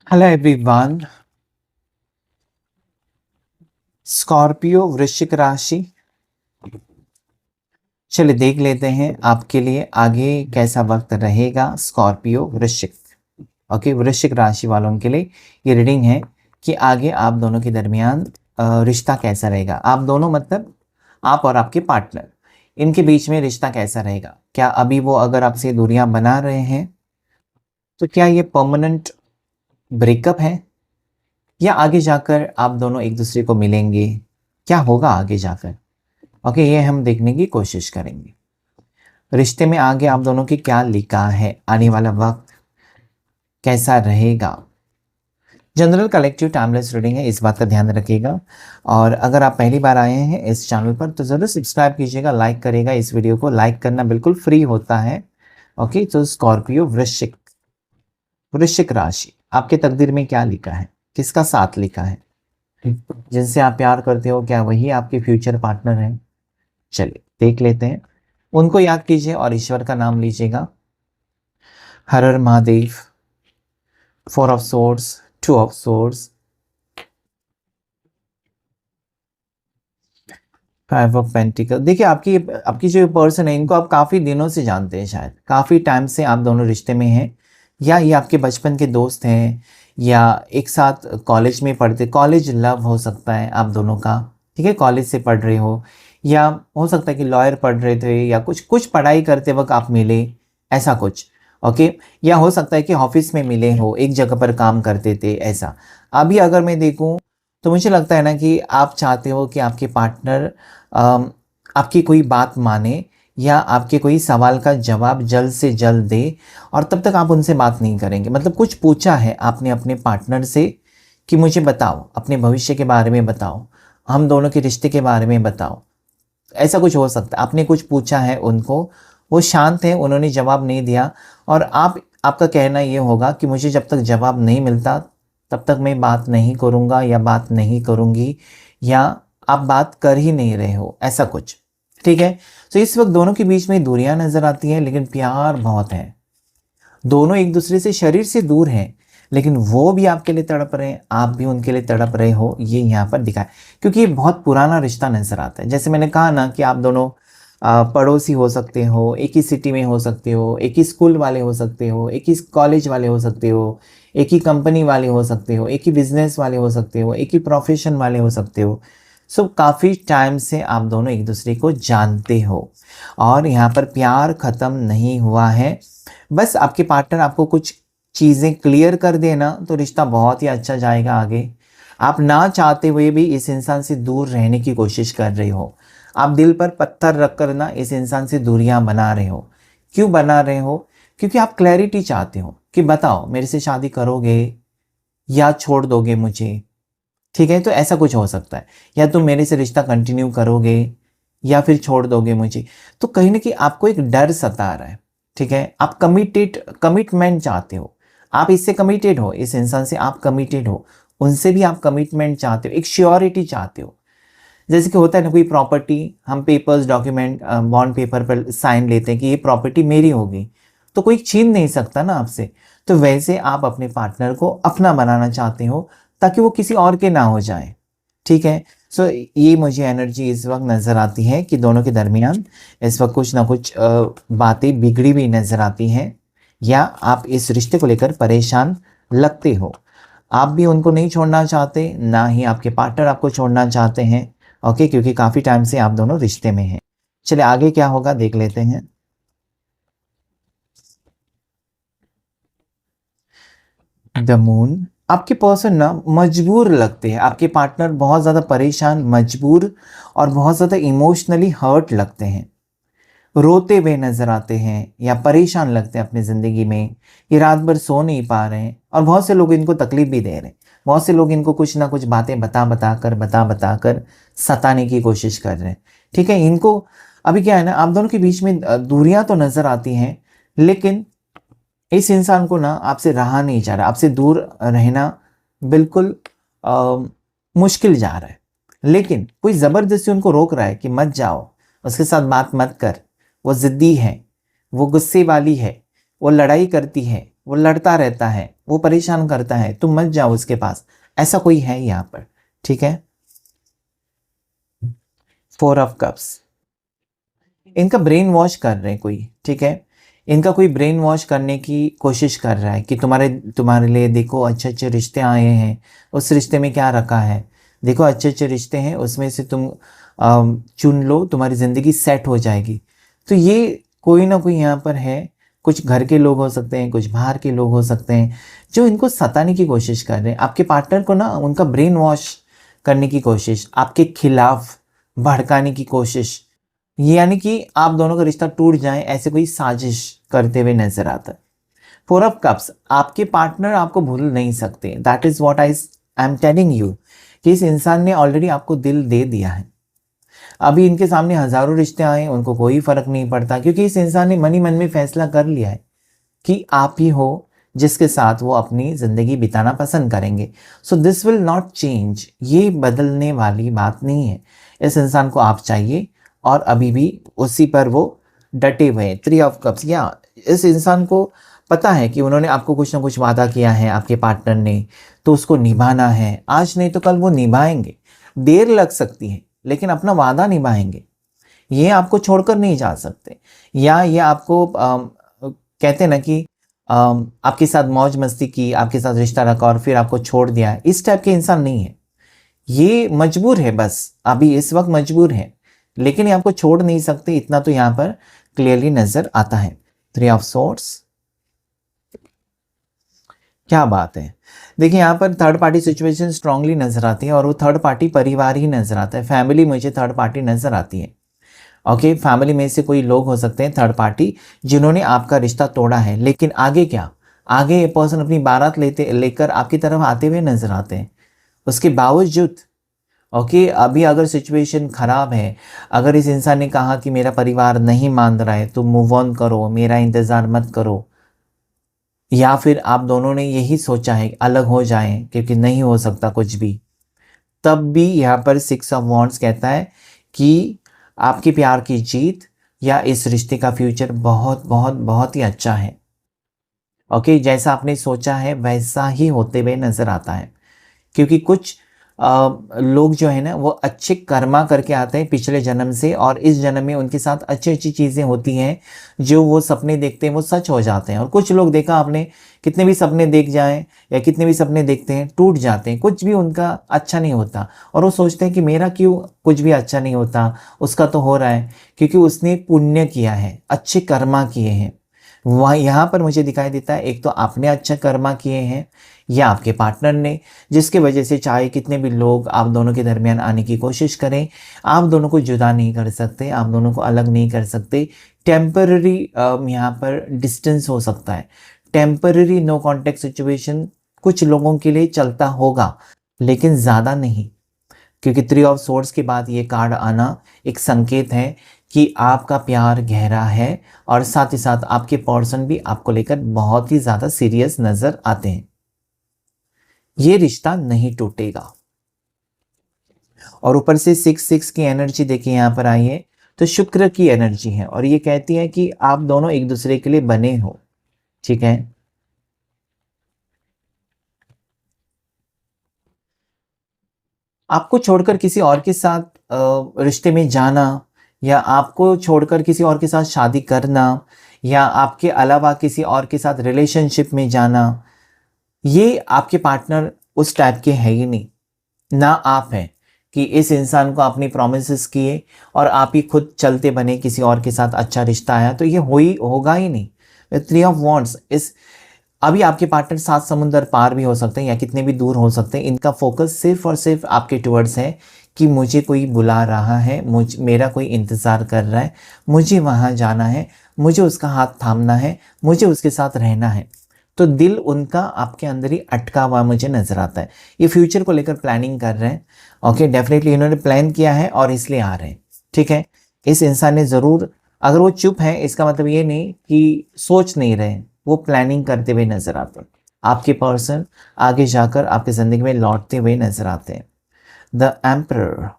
Hello everyone. Scorpio वृश्चिक राशि, चलिए देख लेते हैं आपके लिए आगे कैसा वक्त रहेगा। स्कॉर्पियो वृश्चिक, ओके, वृश्चिक राशि वालों के लिए ये रीडिंग है कि आगे आप दोनों के दरमियान रिश्ता कैसा रहेगा। आप दोनों मतलब आप और आपके पार्टनर, इनके बीच में रिश्ता कैसा रहेगा। क्या अभी वो अगर आपसे दूरियां बना रहे हैं तो क्या ये परमानेंट ब्रेकअप है या आगे जाकर आप दोनों एक दूसरे को मिलेंगे, क्या होगा आगे जाकर। ओके, ये हम देखने की कोशिश करेंगे। रिश्ते में आगे आप दोनों की क्या लिखा है, आने वाला वक्त कैसा रहेगा। जनरल कलेक्टिव टाइमलेस रीडिंग है, इस बात का ध्यान रखिएगा। और अगर आप पहली बार आए हैं इस चैनल पर तो ज़रूर सब्सक्राइब कीजिएगा, लाइक करेगा। इस वीडियो को लाइक करना बिल्कुल फ्री होता है। ओके, तो स्कॉर्पियो वृश्चिक, वृश्चिक राशि, आपके तकदीर में क्या लिखा है, किसका साथ लिखा है, जिनसे आप प्यार करते हो, क्या वही आपके फ्यूचर पार्टनर हैं। चलिए देख लेते हैं। उनको याद कीजिए और ईश्वर का नाम लीजिएगा। हर हर Mahadev. 4 of swords, 2 of swords, 5 of pentacle. देखिए आपकी जो पर्सन है, इनको आप काफ़ी दिनों से जानते हैं, शायद काफ़ी टाइम से आप दोनों रिश्ते में हैं, या ये आपके बचपन के दोस्त हैं, या एक साथ कॉलेज में पढ़ते, कॉलेज लव हो सकता है आप दोनों का। ठीक है, कॉलेज से पढ़ रहे हो, या हो सकता है कि लॉयर पढ़ रहे थे, या कुछ कुछ पढ़ाई करते वक्त आप मिले, ऐसा कुछ। ओके, या हो सकता है कि ऑफिस में मिले हो, एक जगह पर काम करते थे, ऐसा। अभी अगर मैं देखूं तो मुझे लगता है ना कि आप चाहते हो कि आपके पार्टनर आपकी कोई बात माने, या आपके कोई सवाल का जवाब जल्द से जल्द दे, और तब तक आप उनसे बात नहीं करेंगे। मतलब कुछ पूछा है आपने अपने पार्टनर से कि मुझे बताओ, अपने भविष्य के बारे में बताओ, हम दोनों के रिश्ते के बारे में बताओ, ऐसा कुछ हो सकता है। आपने कुछ पूछा है उनको, वो शांत है, उन्होंने जवाब नहीं दिया, और आपका कहना ये होगा कि मुझे जब तक जवाब नहीं मिलता तब तक मैं बात नहीं करूँगा या बात नहीं करूँगी, या आप बात कर ही नहीं रहे हो, ऐसा कुछ। ठीक है, तो इस वक्त दोनों के बीच में दूरियां नजर आती हैं, लेकिन प्यार बहुत है। दोनों एक दूसरे से शरीर से दूर हैं, लेकिन वो भी आपके लिए तड़प रहे हैं, आप भी उनके लिए तड़प रहे हो, ये यहाँ पर दिखा है। क्योंकि ये बहुत पुराना रिश्ता नजर आता है। जैसे मैंने कहा ना कि आप दोनों पड़ोसी हो सकते हो, एक ही सिटी में हो सकते हो, एक ही स्कूल वाले हो सकते हो, एक ही कॉलेज वाले हो सकते हो, एक ही कंपनी वाले हो सकते हो, एक ही बिजनेस वाले हो सकते हो, एक ही प्रोफेशन वाले हो सकते हो। सो काफ़ी टाइम से आप दोनों एक दूसरे को जानते हो, और यहाँ पर प्यार ख़त्म नहीं हुआ है। बस आपके पार्टनर आपको कुछ चीज़ें क्लियर कर देना तो रिश्ता बहुत ही अच्छा जाएगा आगे। आप ना चाहते हुए भी इस इंसान से दूर रहने की कोशिश कर रहे हो, आप दिल पर पत्थर रख कर ना इस इंसान से दूरियां बना रहे हो। क्यों बना रहे हो? क्योंकि आप क्लैरिटी चाहते हो कि बताओ मेरे से शादी करोगे या छोड़ दोगे मुझे। ठीक है, तो ऐसा कुछ हो सकता है, या तुम मेरे से रिश्ता कंटिन्यू करोगे या फिर छोड़ दोगे मुझे। तो कहीं ना कहीं आपको एक डर सता रहा है। ठीक है, आप कमिटमेंट चाहते हो, आप इससे कमिटेड हो, इस इंसान से आप कमिटेड हो, उनसे भी आप कमिटमेंट चाहते हो, एक श्योरिटी चाहते हो। जैसे कि होता है ना, कोई प्रॉपर्टी, हम पेपर्स, डॉक्यूमेंट, बॉन्ड पेपर पर साइन लेते हैं कि ये प्रॉपर्टी मेरी होगी, तो कोई छीन नहीं सकता ना आपसे। तो वैसे आप अपने पार्टनर को अपना बनाना चाहते हो, ताकि वो किसी और के ना हो जाए। ठीक है, सो ये मुझे एनर्जी इस वक्त नज़र आती है कि दोनों के दरमियान इस वक्त कुछ ना कुछ बातें बिगड़ी हुई नज़र आती हैं, या आप इस रिश्ते को लेकर परेशान लगते हो। आप भी उनको नहीं छोड़ना चाहते, ना ही आपके पार्टनर आपको छोड़ना चाहते हैं। ओके, क्योंकि काफ़ी टाइम से आप दोनों रिश्ते में हैं। चलिए आगे क्या होगा देख लेते हैं। द मून, आपके पर्सन ना मजबूर लगते हैं, आपके पार्टनर बहुत ज़्यादा परेशान, मजबूर, और बहुत ज़्यादा इमोशनली हर्ट लगते हैं, रोते हुए नजर आते हैं, या परेशान लगते हैं अपनी ज़िंदगी में। ये रात भर सो नहीं पा रहे हैं, और बहुत से लोग इनको तकलीफ भी दे रहे हैं। बहुत से लोग इनको कुछ ना कुछ बातें बता कर सताने की कोशिश कर रहे हैं। ठीक है, इनको अभी क्या है ना, आप दोनों के बीच में दूरियां तो नजर आती हैं, लेकिन इस इंसान को ना आपसे रहा नहीं जा रहा, आपसे दूर रहना बिल्कुल मुश्किल जा रहा है। लेकिन कोई ज़बरदस्ती उनको रोक रहा है कि मत जाओ, उसके साथ बात मत कर, वो ज़िद्दी है, वो गुस्से वाली है, वो लड़ाई करती है, वो लड़ता रहता है, वो परेशान करता है, तुम मत जाओ उसके पास, ऐसा कोई है यहाँ पर, ठीक है। 4 ऑफ कप्स, इनका ब्रेन वॉश कर रहे हैं कोई, ठीक है। इनका कोई ब्रेन वॉश करने की कोशिश कर रहा है कि तुम्हारे तुम्हारे लिए देखो अच्छे अच्छे रिश्ते आए हैं, उस रिश्ते में क्या रखा है, देखो अच्छे अच्छे रिश्ते हैं, उसमें से तुम चुन लो, तुम्हारी ज़िंदगी सेट हो जाएगी। तो ये कोई ना कोई यहाँ पर है, कुछ घर के लोग हो सकते हैं, कुछ बाहर के लोग हो सकते हैं, जो इनको सताने की कोशिश कर रहे हैं। आपके पार्टनर को ना उनका ब्रेन वॉश करने की कोशिश, आपके खिलाफ भड़काने की कोशिश, ये यानी कि आप दोनों का रिश्ता टूट जाए, ऐसे कोई साजिश करते हुए नजर आता है। 4 ऑफ कप्स, आपके पार्टनर आपको भूल नहीं सकते, that is what I am telling you, कि इस इंसान ने ऑलरेडी आपको दिल दे दिया है। अभी इनके सामने हजारों रिश्ते आए, उनको कोई फर्क नहीं पड़ता, क्योंकि इस इंसान ने मन ही मन में फैसला कर लिया है कि आप ही हो जिसके साथ वो अपनी ज़िंदगी बिताना पसंद करेंगे। So this will not change, ये बदलने वाली बात नहीं है। इस इंसान को आप चाहिए और अभी भी उसी पर वो डटे हुए हैं। 3 ऑफ कप्स, या इस इंसान को पता है कि उन्होंने आपको कुछ ना कुछ वादा किया है, आपके पार्टनर ने, तो उसको निभाना है, आज नहीं तो कल वो निभाएंगे। देर लग सकती है लेकिन अपना वादा निभाएंगे, ये आपको छोड़कर नहीं जा सकते। या ये आपको कहते हैं ना कि आपके साथ मौज मस्ती की, आपके साथ रिश्ता रखा और फिर आपको छोड़ दिया, इस टाइप के इंसान नहीं है। ये मजबूर है, बस अभी इस वक्त मजबूर है, लेकिन ये आपको छोड़ नहीं सकते, इतना तो यहाँ पर क्लियरली नजर आता है। 3 ऑफ सोर्ड्स, क्या बात है। देखिए यहाँ पर थर्ड पार्टी सिचुएशन स्ट्रांगली नजर आती है और वो थर्ड पार्टी परिवार ही नजर आता है, फैमिली मुझे थर्ड पार्टी नजर आती है। ओके, फैमिली में से कोई लोग हो सकते हैं थर्ड पार्टी, जिन्होंने आपका रिश्ता तोड़ा है। लेकिन आगे क्या, आगे ये पर्सन अपनी बारात लेकर आपकी तरफ आते हुए नजर आते हैं। उसके बावजूद ओके, अभी अगर सिचुएशन खराब है, अगर इस इंसान ने कहा कि मेरा परिवार नहीं मान रहा है तो मूव ऑन करो, मेरा इंतज़ार मत करो, या फिर आप दोनों ने यही सोचा है अलग हो जाएं क्योंकि नहीं हो सकता कुछ भी, तब भी यहाँ पर 6 ऑफ वॉन्ड्स कहता है कि आपके प्यार की जीत या इस रिश्ते का फ्यूचर बहुत बहुत बहुत ही अच्छा है। ओके, जैसा आपने सोचा है वैसा ही होते हुए नजर आता है, क्योंकि कुछ लोग जो है ना वो अच्छे कर्मा करके आते हैं पिछले जन्म से, और इस जन्म में उनके साथ अच्छी अच्छी चीज़ें होती हैं, जो वो सपने देखते हैं वो सच हो जाते हैं। और कुछ लोग देखा आपने, कितने भी सपने देख जाएं या कितने भी सपने देखते हैं टूट जाते हैं, कुछ भी उनका अच्छा नहीं होता, और वो सोचते हैं कि मेरा क्यों कुछ भी अच्छा नहीं होता, उसका तो हो रहा है, क्योंकि उसने पुण्य किया है, अच्छे कर्मा किए हैं। वहाँ यहाँ पर मुझे दिखाई देता है एक तो आपने अच्छा कर्मा किए हैं या आपके पार्टनर ने, जिसके वजह से चाहे कितने भी लोग आप दोनों के दरमियान आने की कोशिश करें, आप दोनों को जुदा नहीं कर सकते, आप दोनों को अलग नहीं कर सकते। टेम्पररी यहाँ पर डिस्टेंस हो सकता है, टेम्पररी नो कॉन्टेक्ट सिचुएशन कुछ लोगों के लिए चलता होगा, लेकिन ज़्यादा नहीं, क्योंकि 3 ऑफ सोर्ड्स के बाद ये कार्ड आना एक संकेत है कि आपका प्यार गहरा है और साथ ही साथ आपके पर्सन भी आपको लेकर बहुत ही ज़्यादा सीरियस नज़र आते हैं। ये रिश्ता नहीं टूटेगा। और ऊपर से 6 की एनर्जी देखिए यहाँ पर आई है, तो शुक्र की एनर्जी है और ये कहती है कि आप दोनों एक दूसरे के लिए बने हो, ठीक है। आपको छोड़कर किसी और के साथ रिश्ते में जाना, या आपको छोड़कर किसी और के साथ शादी करना, या आपके अलावा किसी और के साथ रिलेशनशिप में जाना, ये आपके पार्टनर उस टाइप के है ही नहीं, ना आप हैं कि इस इंसान को आपने प्रोमिस किए और आप ही खुद चलते बने किसी और के साथ अच्छा रिश्ता आया, तो ये होगा ही नहीं। 3 ऑफ वॉन्ड्स, इस अभी आपके पार्टनर 7 समुंदर पार भी हो सकते हैं या कितने भी दूर हो सकते हैं, इनका फोकस सिर्फ और सिर्फ आपके टुवर्ड्स है कि मुझे कोई बुला रहा है, मेरा कोई इंतज़ार कर रहा है, मुझे वहाँ जाना है, मुझे उसका हाथ थामना है, मुझे उसके साथ रहना है। तो दिल उनका आपके अंदर ही अटका हुआ मुझे नज़र आता है। ये फ्यूचर को लेकर प्लानिंग कर रहे हैं। ओके, डेफिनेटली इन्होंने प्लान किया है और इसलिए आ रहे हैं, ठीक है। इस इंसान ने ज़रूर, अगर वो चुप है इसका मतलब ये नहीं कि सोच नहीं रहे, वो प्लानिंग करते हुए नज़र आते हैं। आपके पर्सन आगे जाकर आपकी ज़िंदगी में लौटते हुए नज़र आते हैं। The emperor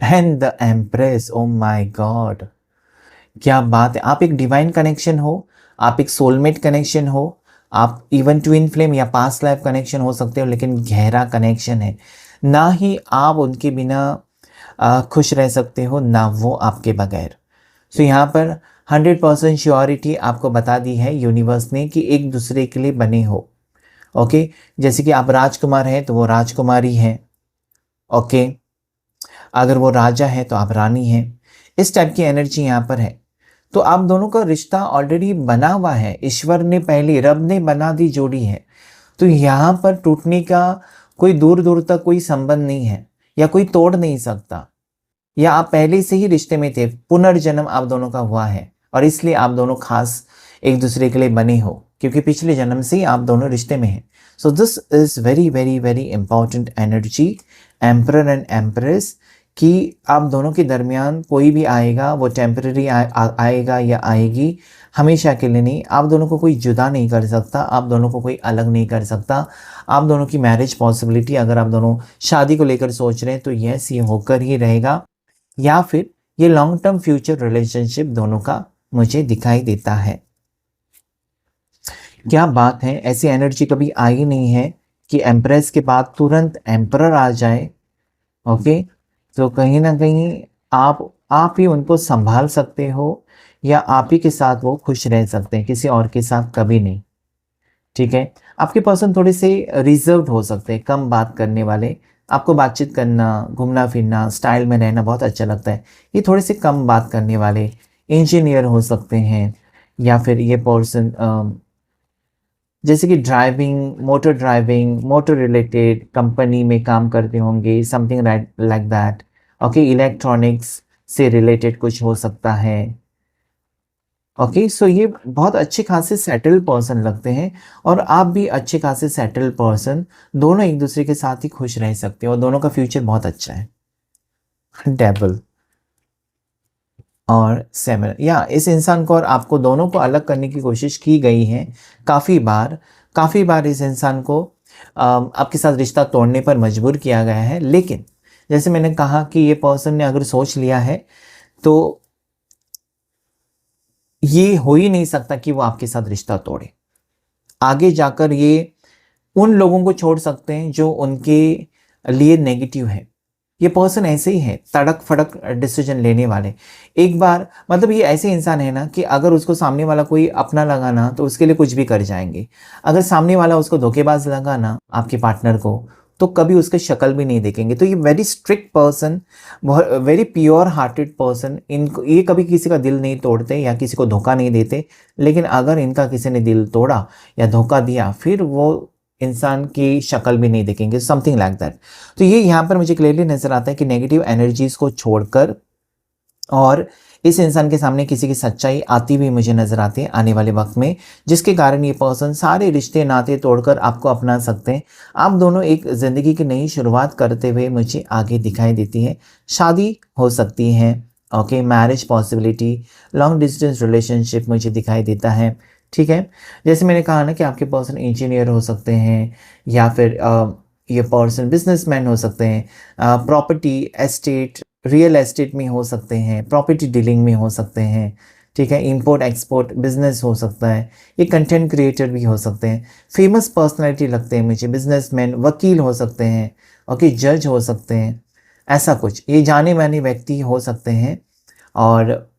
and the empress, oh my God, क्या बात है। आप एक डिवाइन कनेक्शन हो, आप एक सोलमेट कनेक्शन हो, आप इवन ट्विन फ्लेम या पास्ट लाइफ कनेक्शन हो सकते हो, लेकिन गहरा कनेक्शन है। ना ही आप उनके बिना खुश रह सकते हो, ना वो आपके बगैर। सो यहाँ पर 100% श्योरिटी आपको बता दी है यूनिवर्स ने कि एक दूसरे के लिए बने हो। ओके, जैसे कि आप राजकुमार हैं तो वो राजकुमारी हैं। ओके, अगर वो राजा है तो आप रानी हैं। इस टाइप की एनर्जी यहाँ पर है। तो आप दोनों का रिश्ता ऑलरेडी बना हुआ है, ईश्वर ने पहले, रब ने बना दी जोड़ी है। तो यहाँ पर टूटने का कोई दूर दूर तक कोई संबंध नहीं है, या कोई तोड़ नहीं सकता, या आप पहले से ही रिश्ते में थे, पुनर्जन्म आप दोनों का हुआ है और इसलिए आप दोनों खास एक दूसरे के लिए बने हो, क्योंकि पिछले जन्म से ही आप दोनों रिश्ते में हैं। So this is very very very important energy, emperor and empress, कि आप दोनों के दरमियान कोई भी आएगा वो टेम्पररी आएगा या आएगी, हमेशा के लिए नहीं। आप दोनों को कोई जुदा नहीं कर सकता, आप दोनों को कोई अलग नहीं कर सकता। आप दोनों की मैरिज पॉसिबिलिटी, अगर आप दोनों शादी को लेकर सोच रहे हैं तो यस, ये होकर ही रहेगा, या फिर ये लॉन्ग टर्म फ्यूचर रिलेशनशिप दोनों का मुझे दिखाई देता है। क्या बात है, ऐसी एनर्जी कभी आई नहीं है कि एम्प्रेस के बाद तुरंत एम्परर आ जाए। ओके, तो कहीं ना कहीं आप ही उनको संभाल सकते हो, या आप ही के साथ वो खुश रह सकते हैं, किसी और के साथ कभी नहीं। ठीक है, आपके पर्सन थोड़े से रिजर्व्ड हो सकते हैं, कम बात करने वाले। आपको बातचीत करना, घूमना फिरना, स्टाइल में रहना बहुत अच्छा लगता है। ये थोड़े से कम बात करने वाले इंजीनियर हो सकते हैं, या फिर ये पर्सन जैसे कि ड्राइविंग, मोटर रिलेटेड कंपनी में काम करते होंगे, something like that. Okay, electronics से रिलेटेड कुछ हो सकता है। ओके, सो ये बहुत अच्छे खासे सेटल्ड पर्सन लगते हैं, और आप भी अच्छे खासे सेटल्ड पर्सन, दोनों एक दूसरे के साथ ही खुश रह सकते हो और दोनों का फ्यूचर बहुत अच्छा है। डेविल और सेवन, या इस इंसान को और आपको दोनों को अलग करने की कोशिश की गई है काफ़ी बार इस इंसान को आपके साथ रिश्ता तोड़ने पर मजबूर किया गया है। लेकिन जैसे मैंने कहा कि ये पर्सन ने अगर सोच लिया है तो ये हो ही नहीं सकता कि वो आपके साथ रिश्ता तोड़े। आगे जाकर ये उन लोगों को छोड़ सकते हैं जो उनके लिए नेगेटिव है। ये पर्सन ऐसे ही है, तड़क फड़क डिसीजन लेने वाले। एक बार मतलब ये ऐसे इंसान है ना कि अगर उसको सामने वाला कोई अपना लगा ना तो उसके लिए कुछ भी कर जाएंगे। अगर सामने वाला उसको धोखेबाज लगा ना, आपके पार्टनर को, तो कभी उसके शक्ल भी नहीं देखेंगे। तो ये very strict person, very pure hearted person, इनको ये कभी किसी का दिल नहीं तोड़ते या किसी को धोखा नहीं देते। लेकिन अगर इनका किसी ने दिल तोड़ा या धोखा दिया, फिर वो इंसान की शक्ल भी नहीं देखेंगे, समथिंग लाइक दैट। तो ये यहाँ पर मुझे क्लियरली नजर आता है कि नेगेटिव एनर्जीज को छोड़कर और इस इंसान के सामने किसी की सच्चाई आती हुई मुझे नजर आती है आने वाले वक्त में, जिसके कारण ये पर्सन सारे रिश्ते नाते तोड़कर आपको अपना सकते हैं। आप दोनों एक ज़िंदगी की नई शुरुआत करते हुए मुझे आगे दिखाई देती है। शादी हो सकती है, okay, marriage possibility, long distance relationship मुझे दिखाई देता है। ठीक है, जैसे मैंने कहा ना कि आपके पर्सन इंजीनियर हो सकते हैं, या फिर ये पर्सन बिजनेसमैन हो सकते हैं, प्रॉपर्टी एस्टेट, रियल एस्टेट में हो सकते हैं, प्रॉपर्टी डीलिंग में हो सकते हैं। ठीक है, इंपोर्ट एक्सपोर्ट बिजनेस हो सकता है, ये कंटेंट क्रिएटर भी हो सकते हैं, फेमस पर्सनैलिटी लगते हैं मुझे, बिजनेसमैन, वकील हो सकते हैं, ओके, जज हो सकते हैं, ऐसा कुछ, ये जाने माने व्यक्ति हो सकते हैं। और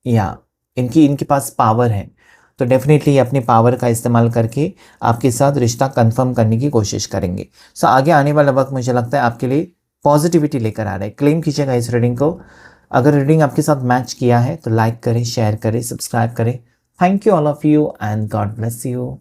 या इनके पास पावर है, तो डेफिनेटली अपने पावर का इस्तेमाल करके आपके साथ रिश्ता कंफर्म करने की कोशिश करेंगे। सो आगे आने वाला वक्त मुझे लगता है आपके लिए पॉजिटिविटी लेकर आ रहा है। क्लेम कीजिएगा इस रीडिंग को। अगर रीडिंग आपके साथ मैच किया है तो लाइक करें, शेयर करें, सब्सक्राइब करें। Thank you all of you and God bless you.